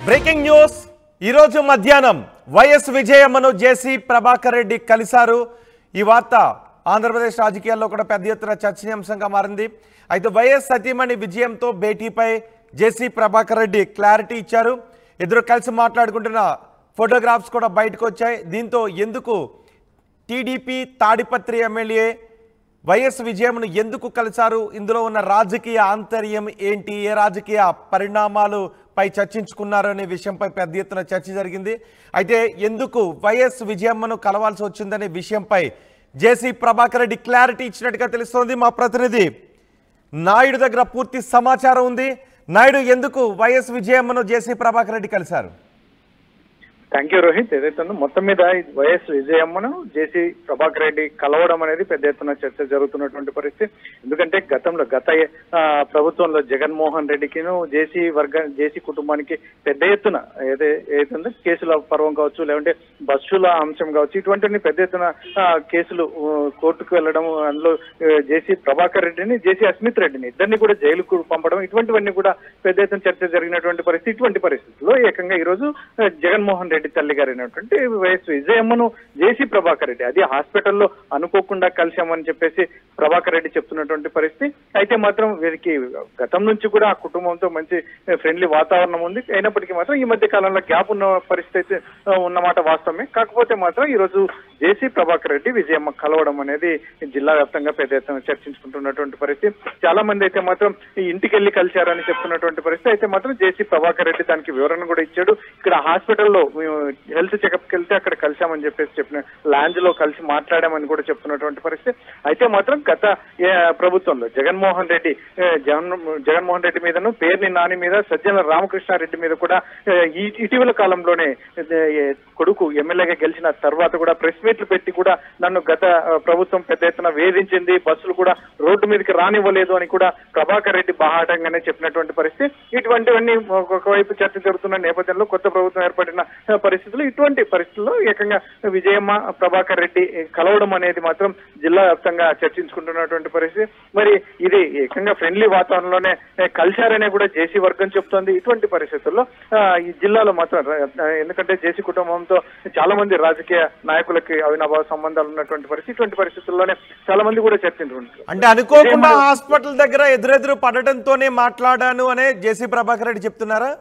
Breaking news ఈరోజు మధ్యాహ్నం YS విజయమ్మను జేసీ ప్రభాకర్ రెడ్డి కలిశారు. ఈ వార్త ఆంధ్రప్రదేశ్ రాజకీయాల్లో కూడా పెద్ద ఎత్తున చర్చనీయాంశంగా మారింది. అయితే వైఎస్ సతీమణి విజయంతో భేటీపై జేసీ ప్రభాకర్ రెడ్డి క్లారిటీ ఇచ్చారు. ఇద్దరు కలిసి మాట్లాడుకుంటున్న ఫోటోగ్రాఫ్స్ కూడా బయటకు వచ్చాయి. దీంతో ఎందుకు టీడీపీ తాడిపత్రి ఎమ్మెల్యే వైఎస్ విజయమ్మను ఎందుకు కలిశారు, ఇందులో ఉన్న రాజకీయ ఆంతర్యం ఏంటి, ఏ రాజకీయ పరిణామాలు పై చర్చించుకున్నారు అనే విషయంపై పెద్ద ఎత్తున చర్చ జరిగింది. అయితే ఎందుకు వైఎస్ విజయమ్మను కలవాల్సి వచ్చిందనే విషయంపై జేసీ ప్రభాకర్ రెడ్డి క్లారిటీ ఇచ్చినట్టుగా తెలుస్తోంది. మా ప్రతినిధి నాయుడు దగ్గర పూర్తి సమాచారం ఉంది. నాయుడు, ఎందుకు వైఎస్ విజయమ్మను జేసీ ప్రభాకర్ రెడ్డి కలిశారు? Thank you Rohit. ఏదైతే మొత్తం మీద వైఎస్ విజయమ్మను జేసీ ప్రభాకర్ రెడ్డి కలవడం అనేది పెద్ద ఎత్తున చర్చ జరుగుతున్నటువంటి పరిస్థితి. ఎందుకంటే గత ప్రభుత్వంలో జగన్మోహన్ రెడ్డికిను జేసీ కుటుంబానికి పెద్ద ఎత్తున ఏదైతే కేసుల పర్వం కావచ్చు, లేదంటే బస్సుల అంశం కావచ్చు, ఇటువంటివన్నీ పెద్ద ఎత్తున కేసులు కోర్టుకు వెళ్లడం, అందులో జేసీ ప్రభాకర్ రెడ్డిని, జేసీ అస్మిత్ రెడ్డిని ఇద్దరిని కూడా జైలుకు పంపడం, ఇటువంటివన్నీ కూడా పెద్ద ఎత్తున చర్చ జరిగినటువంటి పరిస్థితి. ఇటువంటి పరిస్థితుల్లో ఏకంగా ఈ రోజు జగన్మోహన్ రెడ్డి తల్లి గారైనటువంటి వైఎస్ విజయమ్మను జేసీ ప్రభాకర్ రెడ్డి అది హాస్పిటల్లో అనుకోకుండా కలిశామని చెప్పేసి ప్రభాకర్ రెడ్డి చెప్తున్నటువంటి పరిస్థితి. అయితే మాత్రం వీరికి గతం నుంచి కూడా ఆ కుటుంబంతో మంచి ఫ్రెండ్లీ వాతావరణం ఉంది. అయినప్పటికీ మాత్రం ఈ మధ్య కాలంలో గ్యాప్ ఉన్న పరిస్థితి ఉన్నమాట వాస్తవమే. కాకపోతే మాత్రం ఈ రోజు జేసీ ప్రభాకర్ రెడ్డి విజయమ్మ కలవడం అనేది జిల్లా వ్యాప్తంగా పెద్ద ఎత్తున చర్చించుకుంటున్నటువంటి పరిస్థితి. చాలా మంది అయితే మాత్రం ఇంటికి వెళ్లి కలిశారని చెప్తున్నటువంటి పరిస్థితి. అయితే మాత్రం జేసీ ప్రభాకర్ రెడ్డి దానికి వివరణ కూడా ఇచ్చాడు. ఇక్కడ హాస్పిటల్లో హెల్త్ చెకప్కి వెళ్తే అక్కడ కలిశామని చెప్పేసి చెప్పిన లాంజ్ లో కలిసి మాట్లాడామని కూడా చెప్తున్నటువంటి పరిస్థితి. అయితే మాత్రం గత ప్రభుత్వంలో జగన్మోహన్ రెడ్డి మీదను, పేర్ని నాని మీద, సజ్జల రామకృష్ణారెడ్డి మీద కూడా ఇటీవల కాలంలోనే కొడుకు ఎమ్మెల్యేగా గెలిచిన తర్వాత కూడా ప్రెస్ మీట్లు పెట్టి కూడా నన్ను గత ప్రభుత్వం పెద్ద ఎత్తున వేధించింది, బస్సులు కూడా రోడ్డు మీదకి రానివ్వలేదు అని కూడా ప్రభాకర్ రెడ్డి బాహాటంగానే చెప్పినటువంటి పరిస్థితి. ఇటువంటివన్నీ ఒకవైపు చర్చ జరుగుతున్న నేపథ్యంలో కొత్త ప్రభుత్వం ఏర్పడిన పరిస్థితులు, ఇటువంటి పరిస్థితుల్లో ఏకంగా విజయమ్మ ప్రభాకర్ రెడ్డి కలవడం అనేది మాత్రం జిల్లా వ్యాప్తంగా చర్చించుకుంటున్నటువంటి పరిస్థితి. మరి ఇది ఏకంగా ఫ్రెండ్లీ వాతావరణంలోనే కలిశారనే కూడా జేసీ వర్గం చెప్తోంది. ఇటువంటి పరిస్థితుల్లో ఈ జిల్లాలో మాత్రం, ఎందుకంటే జేసీ కుటుంబంతో చాలా మంది రాజకీయ నాయకులకి అవినాభావ సంబంధాలు ఉన్నటువంటి పరిస్థితి. ఇటువంటి పరిస్థితుల్లోనే చాలా మంది కూడా చర్చించుకుంటారు. అంటే అనుకోకుండా హాస్పిటల్ దగ్గర ఎదురెదురు పడటంతోనే మాట్లాడాను అనే జేసీ ప్రభాకర్ రెడ్డి చెప్తున్నారా?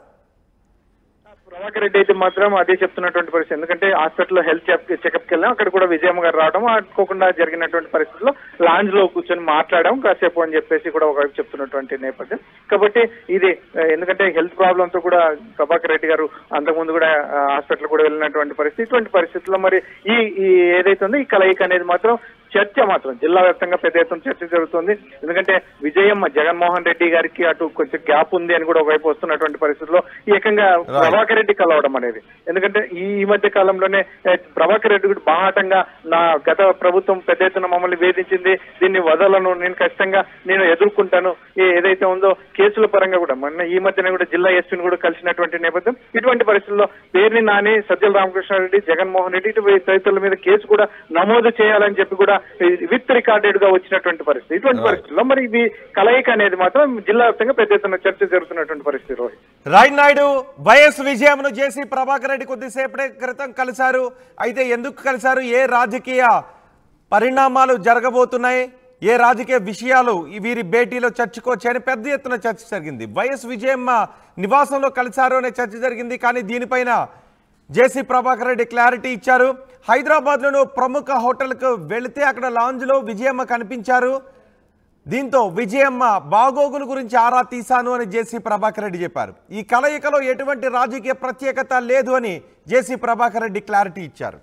ప్రభాకర్ రెడ్డి అయితే మాత్రం అదే చెప్తున్నటువంటి పరిస్థితి. ఎందుకంటే హాస్పిటల్లో హెల్త్ చెకప్కి వెళ్ళాం, అక్కడ కూడా విజయమ్మ గారు రావడం, అనుకోకుండా జరిగినటువంటి పరిస్థితుల్లో లాంజ్ లో కూర్చొని మాట్లాడడం కాసేపు అని చెప్పేసి కూడా ఒకవైపు చెప్తున్నటువంటి నేపథ్యం. కాబట్టి ఇది ఎందుకంటే హెల్త్ ప్రాబ్లమ్ తో కూడా ప్రభాకర్ రెడ్డి గారు అంతకుముందు కూడా హాస్పిటల్ కూడా వెళ్ళినటువంటి పరిస్థితి. ఇటువంటి పరిస్థితుల్లో మరి ఈ ఏదైతే ఉందో ఈ కలయిక అనేది మాత్రం చర్చ మాత్రం జిల్లా వ్యాప్తంగా పెద్ద ఎత్తున చర్చ జరుగుతుంది. ఎందుకంటే విజయమ్మ జగన్మోహన్ రెడ్డి గారికి అటు కొంచెం గ్యాప్ ఉంది అని కూడా ఒకవైపు వస్తున్నటువంటి పరిస్థితుల్లో ఏకంగా ప్రభాకర్ రెడ్డి కలవడం అనేది, ఎందుకంటే ఈ మధ్య కాలంలోనే ప్రభాకర్ రెడ్డి కూడా బాహాటంగా నా గత ప్రభుత్వం పెద్ద ఎత్తున మమ్మల్ని వేధించింది, దీన్ని వదలను, నేను ఖచ్చితంగా నేను ఎదుర్కొంటాను, ఏదైతే ఉందో కేసుల పరంగా కూడా మొన్న ఈ మధ్యన కూడా జిల్లా ఎస్పీని కూడా కలిసినటువంటి నేపథ్యం. ఇటువంటి పరిస్థితుల్లో పేర్ని నాని, సజ్జల రామకృష్ణారెడ్డి, జగన్మోహన్ రెడ్డి ఇటు తదితరుల మీద కేసు కూడా నమోదు చేయాలని చెప్పి కూడా విత్ రికార్డెడ్ గా వచ్చినటువంటి పరిస్థితి. ఇటువంటి పరిస్థితుల్లో మరి ఇది కలయిక అనేది మాత్రం జిల్లా వ్యాప్తంగా పెద్ద ఎత్తున చర్చ జరుగుతున్నటువంటి పరిస్థితి. రోహిత్, రైట్ నాయుడు, వైఎస్ విజయమ్మను జేసీ ప్రభాకర్ రెడ్డి కొద్దిసేపటి క్రితం కలిశారు. అయితే ఎందుకు కలిశారు, ఏ రాజకీయ పరిణామాలు జరగబోతున్నాయి, ఏ రాజకీయ విషయాలు వీరి భేటీలో చర్చకొచ్చాయని పెద్ద ఎత్తున చర్చ జరిగింది. వైఎస్ విజయమ్మ నివాసంలో కలిశారు అనే చర్చ జరిగింది. కానీ దీనిపైన జేసీ ప్రభాకర్ రెడ్డి క్లారిటీ ఇచ్చారు. హైదరాబాద్లోని ప్రముఖ హోటల్కు వెళితే అక్కడ లాంజ్లో విజయమ్మ కనిపించారు. దీంతో విజయమ్మ బాగోగుల గురించి ఆరా తీశాను అని జేసీ ప్రభాకర్ రెడ్డి చెప్పారు. ఈ కలయికలో ఎటువంటి రాజకీయ ప్రత్యేకత లేదు అని జేసీ ప్రభాకర్ రెడ్డి క్లారిటీ ఇచ్చారు.